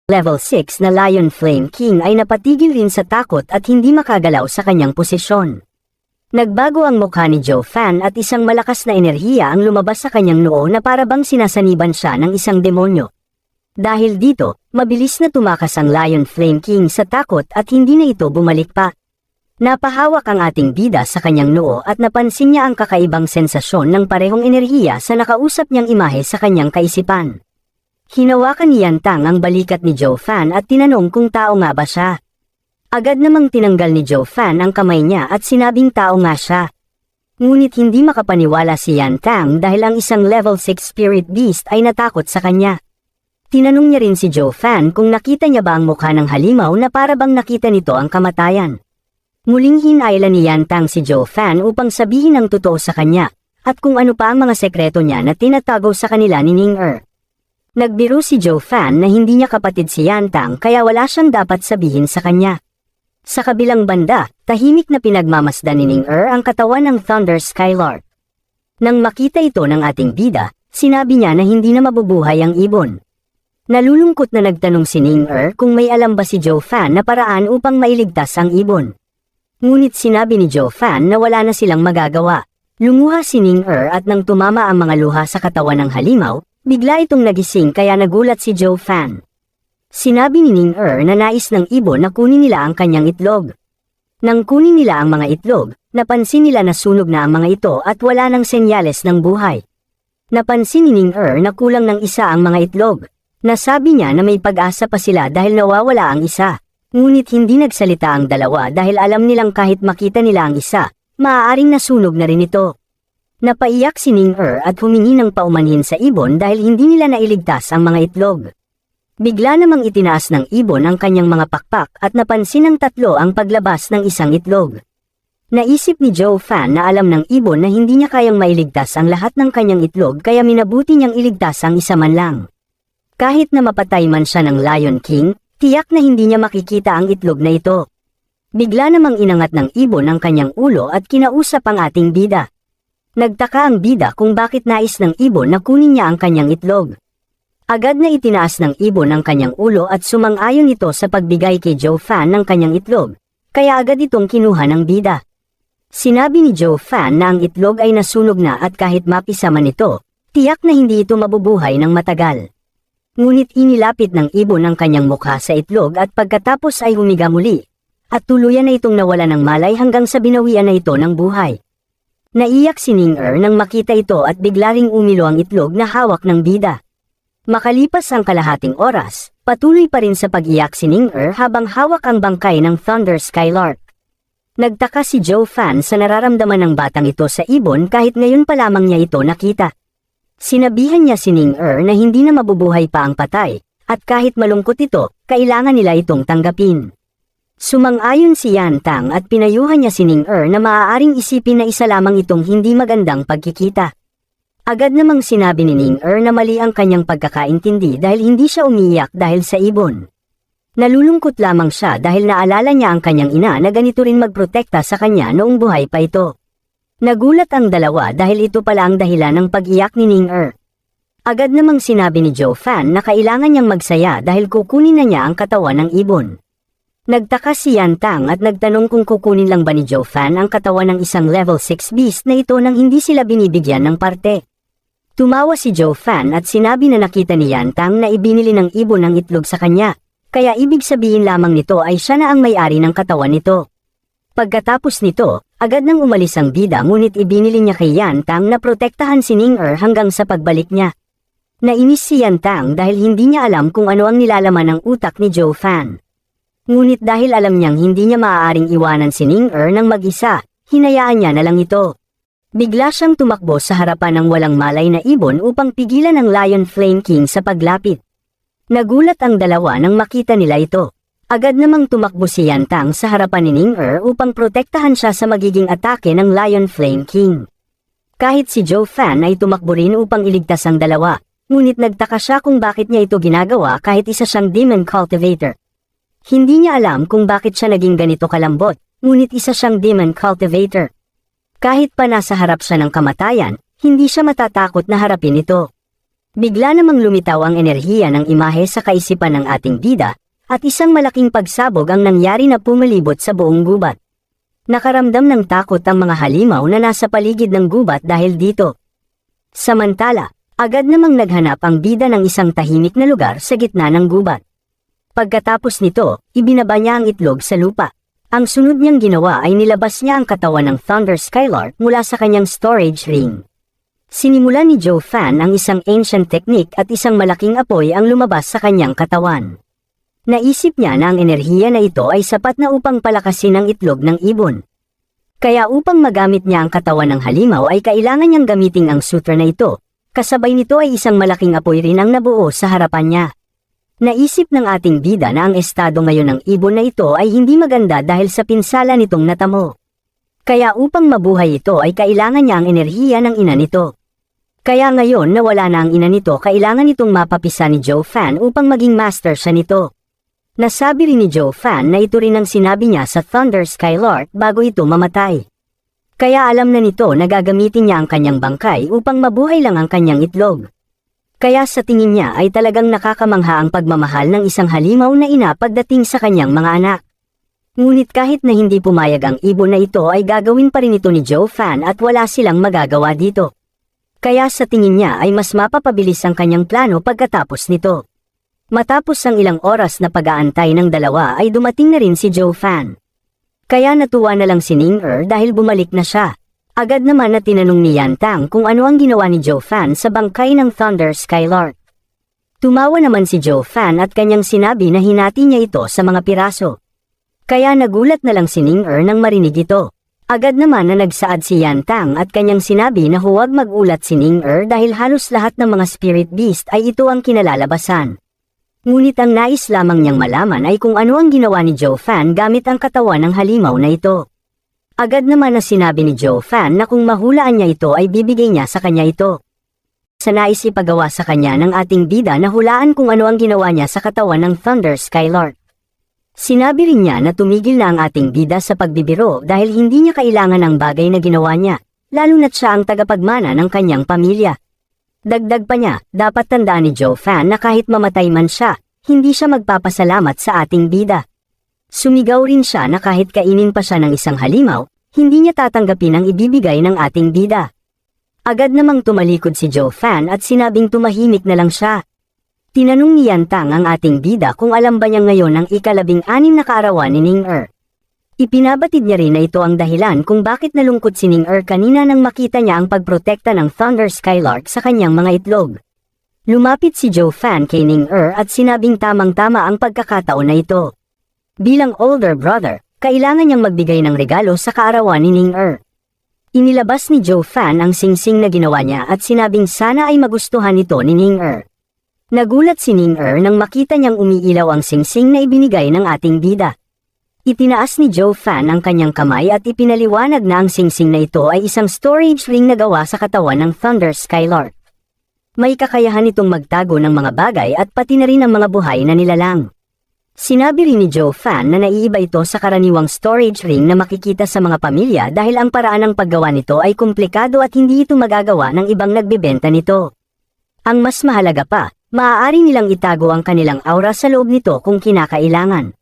Level 6 na Lion Flame King ay napatigil rin sa takot at hindi makagalaw sa kanyang posisyon. Nagbago ang mukha ni Joe Fan at isang malakas na enerhiya ang lumabas sa kanyang noo na para bang sinasaniban siya ng isang demonyo. Dahil dito, mabilis na tumakas ang Lion Flame King sa takot at hindi na ito bumalik pa. Napahawak ang ating bida sa kanyang noo at napansin niya ang kakaibang sensasyon ng parehong enerhiya sa nakausap niyang imahe sa kanyang kaisipan. Hinawakan ni Yantang ang balikat ni Joe Fan at tinanong kung tao nga ba siya. Agad namang tinanggal ni Joe Fan ang kamay niya at sinabing tao nga siya. Ngunit hindi makapaniwala si Yantang dahil ang isang level 6 spirit beast ay natakot sa kanya. Tinanong niya rin si Joe Fan kung nakita niya ba ang mukha ng halimaw na para bang nakita nito ang kamatayan. Muling hinailan ni Yantang si Joe Fan upang sabihin ang totoo sa kanya, at kung ano pa ang mga sekreto niya na tinatago sa kanila ni Ning-er. Nagbiro si Joe Fan na hindi niya kapatid si Yantang kaya wala siyang dapat sabihin sa kanya. Sa kabilang banda, tahimik na pinagmamasdan ni Ning-er ang katawan ng Thunder Skylark. Nang makita ito ng ating bida, sinabi niya na hindi na mabubuhay ang ibon. Nalulungkot na nagtanong si Ning-er kung may alam ba si Joe Fan na paraan upang mailigtas ang ibon. Ngunit sinabi ni Joe Fan na wala na silang magagawa. Lumuha si Ning-er at nang tumama ang mga luha sa katawan ng halimaw, bigla itong nagising kaya nagulat si Joe Fan. Sinabi ni Ning-er na nais ng ibon na kunin nila ang kanyang itlog. Nang kunin nila ang mga itlog, napansin nila na sunog na ang mga ito at wala ng senyales ng buhay. Napansin ni Ning-er na kulang ng isa ang mga itlog. Nasabi niya na may pag-asa pa sila dahil nawawala ang isa. Ngunit hindi nagsalita ang dalawa dahil alam nilang kahit makita nila ang isa, maaaring nasunog na rin ito. Napaiyak si Ning-er at humingi ng paumanhin sa ibon dahil hindi nila nailigtas ang mga itlog. Bigla namang itinaas ng ibon ang kanyang mga pakpak at napansin ng tatlo ang paglabas ng isang itlog. Naisip ni Joe Fan na alam ng ibon na hindi niya kayang mailigtas ang lahat ng kanyang itlog kaya minabuti niyang iligtas ang isa man lang. Kahit na mapatay man siya ng Lion King, tiyak na hindi niya makikita ang itlog na ito. Bigla namang inangat ng ibon ang kanyang ulo at kinausap ang ating bida. Nagtaka ang bida kung bakit nais ng ibon na kunin niya ang kanyang itlog. Agad na itinaas ng ibon ang kanyang ulo at sumang-ayon ito sa pagbigay kay Joe Fan ng kanyang itlog, kaya agad itong kinuha ng bida. Sinabi ni Joe Fan na ang itlog ay nasunog na at kahit mapisa man ito, tiyak na hindi ito mabubuhay ng matagal. Ngunit inilapit ng ibon ang kanyang mukha sa itlog at pagkatapos ay humiga muli, at tuluyan na itong nawala ng malay hanggang sa binawian na ito ng buhay. Naiyak si Ning-er nang makita ito at bigla ring umilo ang itlog na hawak ng bida. Makalipas ang kalahating oras, patuloy pa rin sa pag-iyak si Ning-er habang hawak ang bangkay ng Thunder Skylark. Nagtaka si Joe Fan sa nararamdaman ng batang ito sa ibon kahit ngayon pa lamang niya ito nakita. Sinabihan niya si Ning-er na hindi na mabubuhay pa ang patay, at kahit malungkot ito, kailangan nila itong tanggapin. Sumang-ayon si Yantang at pinayuhan niya si Ning-er na maaaring isipin na isa lamang itong hindi magandang pagkikita. Agad namang sinabi ni Ning-er na mali ang kanyang pagkakaintindi dahil hindi siya umiiyak dahil sa ibon. Nalulungkot lamang siya dahil naalala niya ang kanyang ina na ganito rin magprotekta sa kanya noong buhay pa ito. Nagulat ang dalawa dahil ito pala ang dahilan ng pag-iyak ni Ning-er. Agad namang sinabi ni Joe Fan na kailangan niyang magsaya dahil kukunin na niya ang katawan ng ibon. Nagtaka si Yantang at nagtanong kung kukunin lang ba ni Joe Fan ang katawan ng isang level 6 beast na ito nang hindi sila binibigyan ng parte. Tumawa si Joe Fan at sinabi na nakita ni Yantang na ibinili ng ibon ang itlog sa kanya, kaya ibig sabihin lamang nito ay siya na ang may-ari ng katawan nito. Pagkatapos nito, agad nang umalis ang bida ngunit ibinili niya kay Yantang na protektahan si Ning-er hanggang sa pagbalik niya. Nainis si Yantang dahil hindi niya alam kung ano ang nilalaman ng utak ni Joe Fan. Ngunit dahil alam niyang hindi niya maaaring iwanan si Ning-er ng mag-isa, hinayaan niya na lang ito. Bigla siyang tumakbo sa harapan ng walang malay na ibon upang pigilan ang Lion Flame King sa paglapit. Nagulat ang dalawa nang makita nila ito. Agad namang tumakbo si Yantang sa harapan ni Ning-er upang protektahan siya sa magiging atake ng Lion Flame King. Kahit si Joe Fan ay tumakbo rin upang iligtas ang dalawa, ngunit nagtaka siya kung bakit niya ito ginagawa kahit isa siyang Demon Cultivator. Hindi niya alam kung bakit siya naging ganito kalambot, ngunit isa siyang Demon Cultivator. Kahit pa nasa harap siya ng kamatayan, hindi siya matatakot na harapin ito. Bigla namang lumitaw ang enerhiya ng imahe sa kaisipan ng ating bida, at isang malaking pagsabog ang nangyari na pumalibot sa buong gubat. Nakaramdam ng takot ang mga halimaw na nasa paligid ng gubat dahil dito. Samantala, agad namang naghanap ang bida ng isang tahimik na lugar sa gitna ng gubat. Pagkatapos nito, ibinaba niya ang itlog sa lupa. Ang sunod niyang ginawa ay nilabas niya ang katawan ng Thunder Skylark mula sa kanyang storage ring. Sinimulan ni Joe Fan ang isang ancient technique at isang malaking apoy ang lumabas sa kanyang katawan. Naisip niya na ang enerhiya na ito ay sapat na upang palakasin ang itlog ng ibon. Kaya upang magamit niya ang katawan ng halimaw ay kailangan niyang gamitin ang sutra na ito, kasabay nito ay isang malaking apoy rin ang nabuo sa harapan niya. Naisip ng ating bida na ang estado ngayon ng ibon na ito ay hindi maganda dahil sa pinsala nitong natamo. Kaya upang mabuhay ito ay kailangan niya ang enerhiya ng ina nito. Kaya ngayon na wala na ang ina nito kailangan nitong mapapisa ni Joe Fan upang maging master siya nito. Nasabi rin ni Joe Fan na ito rin ang sinabi niya sa Thunder Skylark bago ito mamatay. Kaya alam na nito na gagamitin niya ang kanyang bangkay upang mabuhay lang ang kanyang itlog. Kaya sa tingin niya ay talagang nakakamangha ang pagmamahal ng isang halimaw na ina pagdating sa kanyang mga anak. Ngunit kahit na hindi pumayag ang ibon na ito ay gagawin pa rin ito ni Joe Fan at wala silang magagawa dito. Kaya sa tingin niya ay mas mapapabilis ang kanyang plano pagkatapos nito. Matapos ang ilang oras na pag-aantay ng dalawa ay dumating na rin si Joe Fan. Kaya natuwa na lang si Ning-Er dahil bumalik na siya. Agad naman na tinanong ni Yan Tang kung ano ang ginawa ni Joe Fan sa bangkay ng Thunder Skylark. Tumawa naman si Joe Fan at kanyang sinabi na hinati niya ito sa mga piraso. Kaya nagulat na lang si Ning-Er nang marinig ito. Agad naman na nagsaad si Yan Tang at kanyang sinabi na huwag magulat si Ning-Er dahil halos lahat ng mga spirit beast ay ito ang kinalalabasan. Ngunit ang nais lamang niyang malaman ay kung ano ang ginawa ni Joe Fan gamit ang katawan ng halimaw na ito. Agad naman na sinabi ni Joe Fan na kung mahulaan niya ito ay bibigay niya sa kanya ito. Sa nais ipagawa sa kanya ng ating bida na hulaan kung ano ang ginawa niya sa katawan ng Thunder Skylark. Sinabi rin niya na tumigil na ang ating bida sa pagbibiro dahil hindi niya kailangan ang bagay na ginawa niya, lalo na't siya ang tagapagmana ng kanyang pamilya. Dagdag pa niya, dapat tandaan ni Joe Fan na kahit mamatay man siya, hindi siya magpapasalamat sa ating bida. Sumigaw rin siya na kahit kainin pa siya ng isang halimaw, hindi niya tatanggapin ang ibibigay ng ating bida. Agad namang tumalikod si Joe Fan at sinabing tumahimik na lang siya. Tinanong ni Yan Tang ang ating bida kung alam ba niya ngayon ang ika-16 na kaarawan ni Ning-Er. Ipinabatid niya rin na ito ang dahilan kung bakit nalungkot si Ning-Er kanina nang makita niya ang pagprotekta ng Thunder Skylark sa kanyang mga itlog. Lumapit si Joe Fan kay Ning-Er at sinabing tamang-tama ang pagkakataon na ito. Bilang older brother, kailangan niyang magbigay ng regalo sa kaarawan ni Ning-Er. Inilabas ni Joe Fan ang singsing na ginawa niya at sinabing sana ay magustuhan ito ni Ning-Er. Nagulat si Ning-Er nang makita niyang umiilaw ang singsing na ibinigay ng ating bida. Itinaas ni Joe Fan ang kanyang kamay at ipinaliwanag na ang singsing na ito ay isang storage ring na gawa sa katawan ng Thunder Skylark. May kakayahan itong magtago ng mga bagay at pati na rin ang mga buhay na nilalang. Sinabi rin ni Joe Fan na naiiba ito sa karaniwang storage ring na makikita sa mga pamilya dahil ang paraan ng paggawa nito ay komplikado at hindi ito magagawa ng ibang nagbebenta nito. Ang mas mahalaga pa, maaari nilang itago ang kanilang aura sa loob nito kung kinakailangan.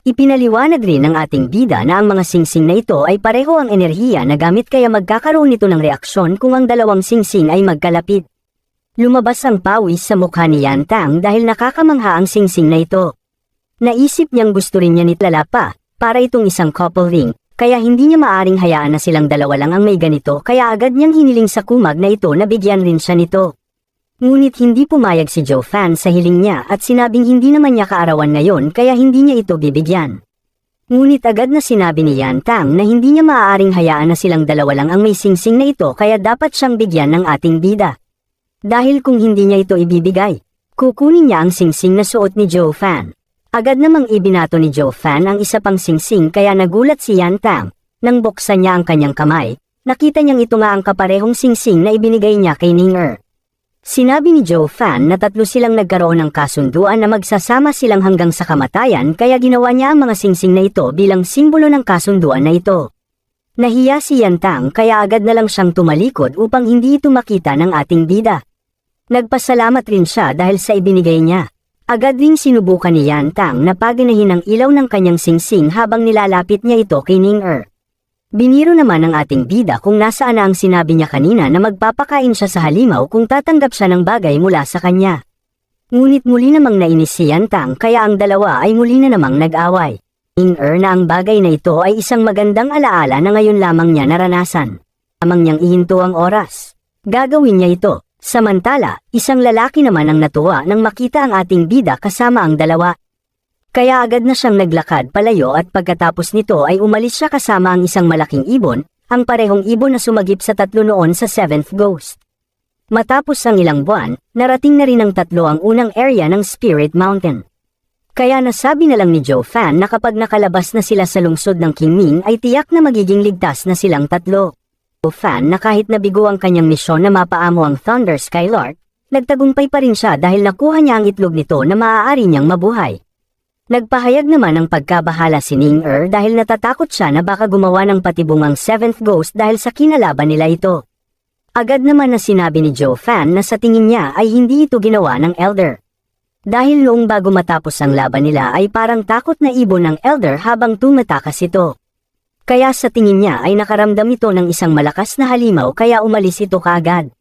Ipinaliwanag rin ng ating bida na ang mga singsing na ito ay pareho ang enerhiya na gamit kaya magkakaroon ito ng reaksyon kung ang dalawang singsing ay magkalapit. Lumabas ang pawis sa mukha ni Yan Tang dahil nakakamangha ang singsing na ito. Naisip niyang gusto rin niya nitlala pa, para itong isang couple ring, kaya hindi niya maaring hayaan na silang dalawa lang ang may ganito kaya agad niyang hiniling sa kumag na ito na bigyan rin siya nito. Ngunit hindi pumayag si Joe Fan sa hiling niya at sinabing hindi naman niya kaarawan ngayon kaya hindi niya ito bibigyan. Ngunit agad na sinabi ni Yan Tang na hindi niya maaaring hayaan na silang dalawa lang ang may singsing na ito kaya dapat siyang bigyan ng ating bida. Dahil kung hindi niya ito ibibigay, kukunin niya ang singsing na suot ni Joe Fan. Agad namang ibinato ni Joe Fan ang isa pang singsing kaya nagulat si Yan Tang. Nang buksan niya ang kanyang kamay, nakita niyang ito nga ang kaparehong singsing na ibinigay niya kay Ning-Er. Sinabi ni Joe Fan na tatlo silang nagkaroon ng kasunduan na magsasama silang hanggang sa kamatayan kaya ginawa niya ang mga singsing na ito bilang simbolo ng kasunduan na ito. Nahiya si Yan Tang kaya agad na lang siyang tumalikod upang hindi ito makita ng ating bida. Nagpasalamat rin siya dahil sa ibinigay niya. Agad ring sinubukan ni Yan Tang na paganahin ang ilaw ng kanyang singsing habang nilalapit niya ito kay Ning-er. Biniro naman ng ating bida kung nasaan na ang sinabi niya kanina na magpapakain siya sa halimaw kung tatanggap siya ng bagay mula sa kanya. Ngunit muli namang nainis si Yan Tang kaya ang dalawa ay muli na namang nag-away. Ning-er na ang bagay na ito ay isang magandang alaala na ngayon lamang niya naranasan. Lamang niyang ihinto ang oras. Gagawin niya ito. Samantala, isang lalaki naman ang natuwa nang makita ang ating bida kasama ang dalawa. Kaya agad na siyang naglakad palayo at pagkatapos nito ay umalis siya kasama ang isang malaking ibon, ang parehong ibon na sumagip sa tatlo noon sa Seventh Ghost. Matapos ang ilang buwan, narating na rin ng tatlo ang unang area ng Spirit Mountain. Kaya nasabi na lang ni Joe Fan na kapag nakalabas na sila sa lungsod ng Qingming ay tiyak na magiging ligtas na silang tatlo. Fan na kahit nabigo ang kanyang misyon na mapaamo ang Thunder Skylark, nagtagumpay pa rin siya dahil nakuha niya ang itlog nito na maaari niyang mabuhay. Nagpahayag naman ng pagkabahala si Ning-er dahil natatakot siya na baka gumawa ng patibungang Seventh Ghost dahil sa kinalaban nila ito. Agad naman na sinabi ni Joe Fan na sa tingin niya ay hindi ito ginawa ng Elder. Dahil noong bago matapos ang laban nila ay parang takot na ibon ng Elder habang tumatakas ito. Kaya sa tingin niya ay nakaramdam ito ng isang malakas na halimaw kaya umalis ito kaagad.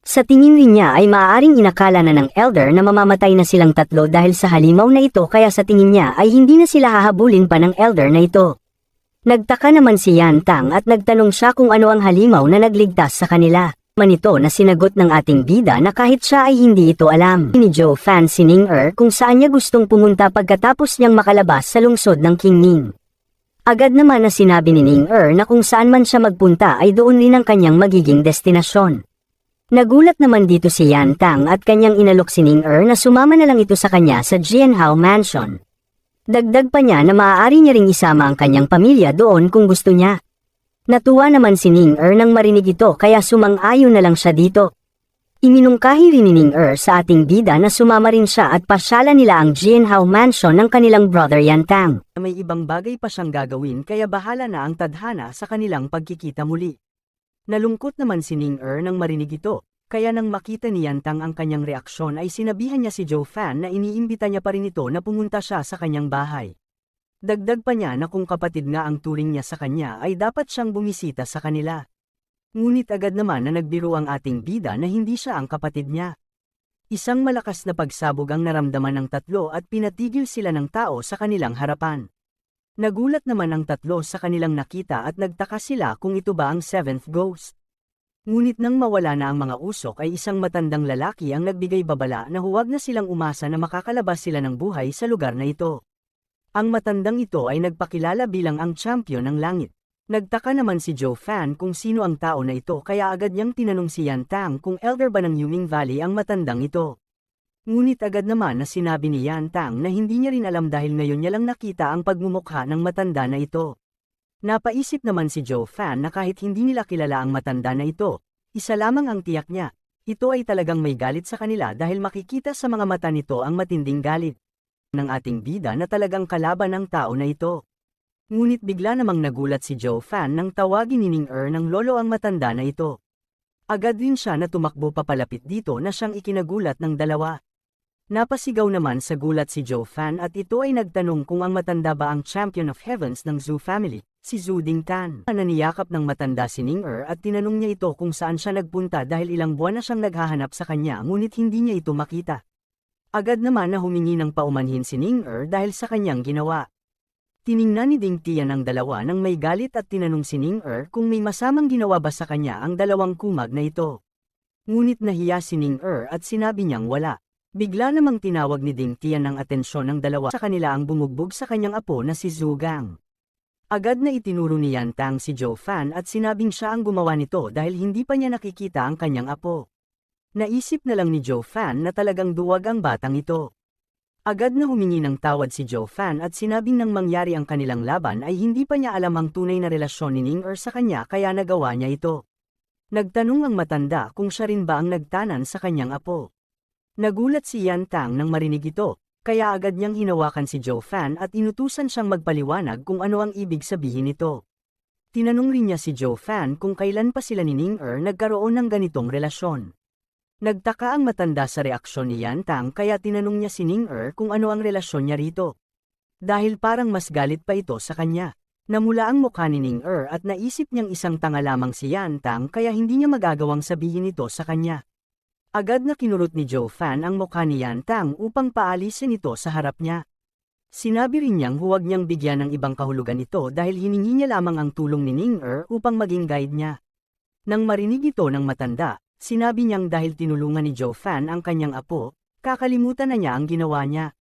Sa tingin rin niya ay maaaring inakala na ng Elder na mamamatay na silang tatlo dahil sa halimaw na ito kaya sa tingin niya ay hindi na sila hahabulin pa ng Elder na ito. Nagtaka naman si Yan Tang at nagtanong siya kung ano ang halimaw na nagligtas sa kanila. Manito na sinagot ng ating bida na kahit siya ay hindi ito alam. Ni Joe Fan si Ning-er kung saan niya gustong pumunta pagkatapos niyang makalabas sa lungsod ng Qingming. Agad naman na sinabi ni Ning-er na kung saan man siya magpunta ay doon rin ang kanyang magiging destinasyon. Nagulat naman dito si Yan Tang at kanyang inalok si Ning-er na sumama na lang ito sa kanya sa Jianhao Mansion. Dagdag pa niya na maaari niya ring isama ang kanyang pamilya doon kung gusto niya. Natuwa naman si Ning-er nang marinig ito kaya sumang-ayon na lang siya dito. Iminungkahi rin ni Ning-er sa ating bida na sumama rin siya at pasyalan nila ang Jianhao Mansion ng kanilang brother Yan Tang. May ibang bagay pa siyang gagawin kaya bahala na ang tadhana sa kanilang pagkikita muli. Nalungkot naman si Ning-er nang marinig ito, kaya nang makita ni Yan Tang ang kanyang reaksyon ay sinabihan niya si Joe Fan na iniimbita niya pa rin ito na pumunta siya sa kanyang bahay. Dagdag pa niya na kung kapatid nga ang turing niya sa kanya ay dapat siyang bumisita sa kanila. Ngunit agad naman na nagbiro ang ating bida na hindi siya ang kapatid niya. Isang malakas na pagsabog ang naramdaman ng tatlo at pinatigil sila ng tao sa kanilang harapan. Nagulat naman ang tatlo sa kanilang nakita at nagtaka sila kung ito ba ang Seventh Ghost. Ngunit nang mawala na ang mga usok ay isang matandang lalaki ang nagbigay babala na huwag na silang umasa na makakalabas sila ng buhay sa lugar na ito. Ang matandang ito ay nagpakilala bilang ang champion ng langit. Nagtaka naman si Joe Fan kung sino ang tao na ito kaya agad niyang tinanong si Yan Tang kung elder ba ng Yuming Valley ang matandang ito. Ngunit agad naman na sinabi ni Yan Tang na hindi niya rin alam dahil ngayon niya lang nakita ang pagmumukha ng matanda na ito. Napaisip naman si Joe Fan na kahit hindi nila kilala ang matanda na ito, isa lamang ang tiyak niya, ito ay talagang may galit sa kanila dahil makikita sa mga mata nito ang matinding galit ng ating bida na talagang kalaban ng tao na ito. Ngunit bigla namang nagulat si Joe Fan nang tawagin ni Ning-er ng lolo ang matanda na ito. Agad din siya na tumakbo papalapit dito na siyang ikinagulat ng dalawa. Napasigaw naman sa gulat si Joe Fan at ito ay nagtanong kung ang matanda ba ang Champion of Heavens ng Zhu family, si Zhu Dingtan. Naniyakap ng matanda si Ning-er at tinanong niya ito kung saan siya nagpunta dahil ilang buwan na siyang naghahanap sa kanya ngunit hindi niya ito makita. Agad naman na humingi ng paumanhin si Ning-er dahil sa kanyang ginawa. Tiningnan ni Ding Tian ang dalawa nang may galit at tinanong si Ning-er kung may masamang ginawa ba sa kanya ang dalawang kumag na ito. Ngunit nahiya si Ning-er at sinabi niyang wala. Bigla namang tinawag ni Ding Tian ang atensyon ng dalawa sa kanila ang bumugbog sa kanyang apo na si Zhu Gang. Agad na itinuro ni Yan Tang si Joe Fan at sinabing siya ang gumawa nito dahil hindi pa niya nakikita ang kanyang apo. Naisip na lang ni Joe Fan na talagang duwag ang batang ito. Agad na humingi ng tawad si Joe Fan at sinabing nang mangyari ang kanilang laban ay hindi pa niya alam ang tunay na relasyon ni Ning-er sa kanya kaya nagawa niya ito. Nagtanong ang matanda kung siya rin ba ang nagtanan sa kanyang apo. Nagulat si Yan Tang nang marinig ito, kaya agad niyang hinawakan si Joe Fan at inutusan siyang magpaliwanag kung ano ang ibig sabihin nito. Tinanong rin niya si Joe Fan kung kailan pa sila ni Ning-er nagkaroon ng ganitong relasyon. Nagtaka ang matanda sa reaksyon ni Yan Tang kaya tinanong niya si Ning kung ano ang relasyon niya rito. Dahil parang mas galit pa ito sa kanya. Namula ang mukha ni Ning at naisip niyang isang tanga lamang si Yan Tang kaya hindi niya magagawang sabihin ito sa kanya. Agad na kinurot ni Joe Fan ang mukha ni Yan Tang upang paalisin ito sa harap niya. Sinabi rin niyang huwag niyang bigyan ng ibang kahulugan ito dahil hiningi niya lamang ang tulong ni Ning upang maging guide niya. Nang marinig ito ng matanda, sinabi niyang dahil tinulungan ni Joe Fan ang kanyang apo, kakalimutan na niya ang ginawa niya.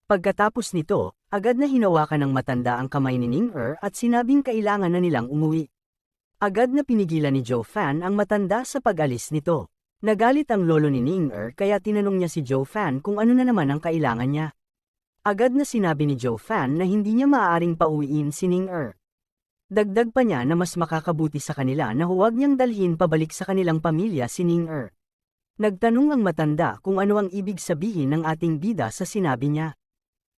Pagkatapos nito, agad na hinawakan ng matanda ang kamay ni Ning at sinabing kailangan na nilang umuwi. Agad na pinigilan ni Joe Fan ang matanda sa pag-alis nito. Nagalit ang lolo ni Ning kaya tinanong niya si Joe Fan kung ano na naman ang kailangan niya. Agad na sinabi ni Joe Fan na hindi niya maaaring pauwiin si Ning Dagdag pa niya na mas makakabuti sa kanila na huwag niyang dalhin pabalik sa kanilang pamilya si Ning Nagtanong ang matanda kung ano ang ibig sabihin ng ating bida sa sinabi niya.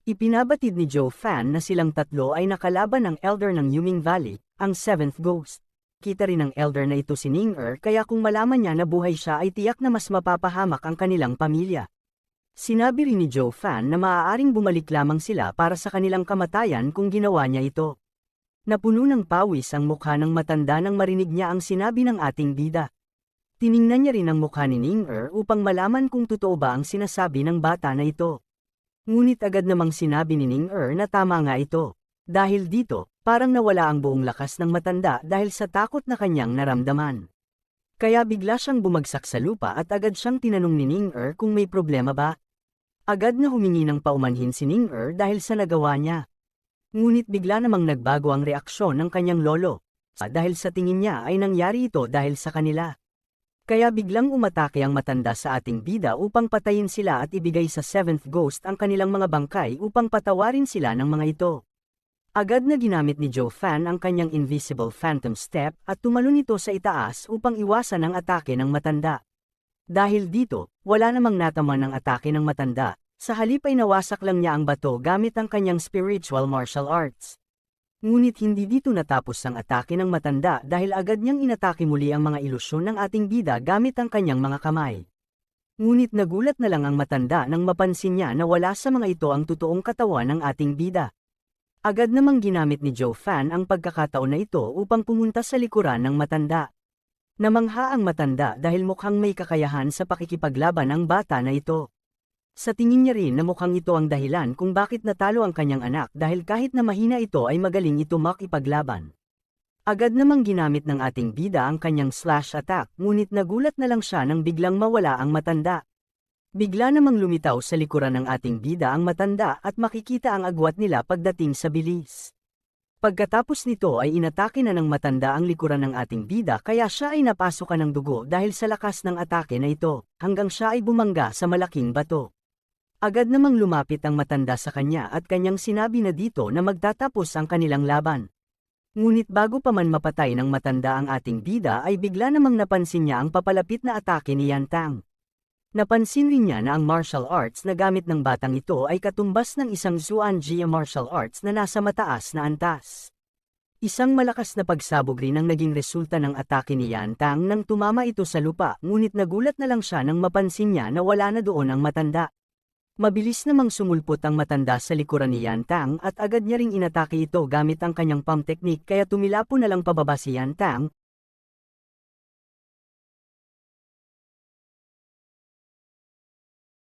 Ipinabatid ni Joe Fan na silang tatlo ay nakalaban ng elder ng Yuming Valley, ang Seventh Ghost. Kita rin ng elder na ito si Ning kaya kung malaman niya na buhay siya ay tiyak na mas mapapahamak ang kanilang pamilya. Sinabi rin ni Joe Fan na maaaring bumalik lamang sila para sa kanilang kamatayan kung ginawa niya ito. Napuno ng pawis ang mukha ng matanda nang marinig niya ang sinabi ng ating bida. Tiningnan niya rin ang mukha ni Ning upang malaman kung totoo ba ang sinasabi ng bata na ito. Ngunit agad namang sinabi ni Ning na tama nga ito. Dahil dito, parang nawala ang buong lakas ng matanda dahil sa takot na kanyang naramdaman. Kaya bigla siyang bumagsak sa lupa at agad siyang tinanong ni Ning kung may problema ba. Agad na humingi ng paumanhin si Ning dahil sa nagawa niya. Ngunit bigla namang nagbago ang reaksyon ng kanyang lolo, dahil sa tingin niya ay nangyari ito dahil sa kanila. Kaya biglang umatake ang matanda sa ating bida upang patayin sila at ibigay sa Seventh Ghost ang kanilang mga bangkay upang patawarin sila ng mga ito. Agad na ginamit ni Joe Fan ang kanyang Invisible Phantom Step at tumalon ito sa itaas upang iwasan ang atake ng matanda. Dahil dito, wala namang natama ng atake ng matanda. Sa halip ay nawasak lang niya ang bato gamit ang kanyang spiritual martial arts. Ngunit hindi dito natapos ang atake ng matanda dahil agad niyang inatake muli ang mga ilusyon ng ating bida gamit ang kanyang mga kamay. Ngunit nagulat na lang ang matanda nang mapansin niya na wala sa mga ito ang totoong katawan ng ating bida. Agad namang ginamit ni Joe Fan ang pagkakataon na ito upang pumunta sa likuran ng matanda. Namangha ang matanda dahil mukhang may kakayahan sa pakikipaglaban ang bata na ito. Sa tingin niya rin na mukhang ito ang dahilan kung bakit natalo ang kanyang anak dahil kahit na mahina ito ay magaling ito makipaglaban. Agad namang ginamit ng ating bida ang kanyang slash attack ngunit nagulat na lang siya nang biglang mawala ang matanda. Bigla namang lumitaw sa likuran ng ating bida ang matanda at makikita ang agwat nila pagdating sa bilis. Pagkatapos nito ay inatake na ng matanda ang likuran ng ating bida kaya siya ay napasukan ng dugo dahil sa lakas ng atake na ito, hanggang siya ay bumangga sa malaking bato. Agad namang lumapit ang matanda sa kanya at kanyang sinabi na dito na magtatapos ang kanilang laban. Ngunit bago pa man mapatay ng matanda ang ating bida ay bigla namang napansin niya ang papalapit na atake ni Yan Tang. Napansin rin niya na ang martial arts na gamit ng batang ito ay katumbas ng isang Zuan Jia martial arts na nasa mataas na antas. Isang malakas na pagsabog rin ang naging resulta ng atake ni Yan Tang nang tumama ito sa lupa ngunit nagulat na lang siya nang mapansin niya na wala na doon ang matanda. Mabilis namang sumulpot ang matanda sa likuran ni Yan Tang at agad niya ring inatake ito gamit ang kanyang palm technique kaya tumilapo na lang pababa si Yan Tang,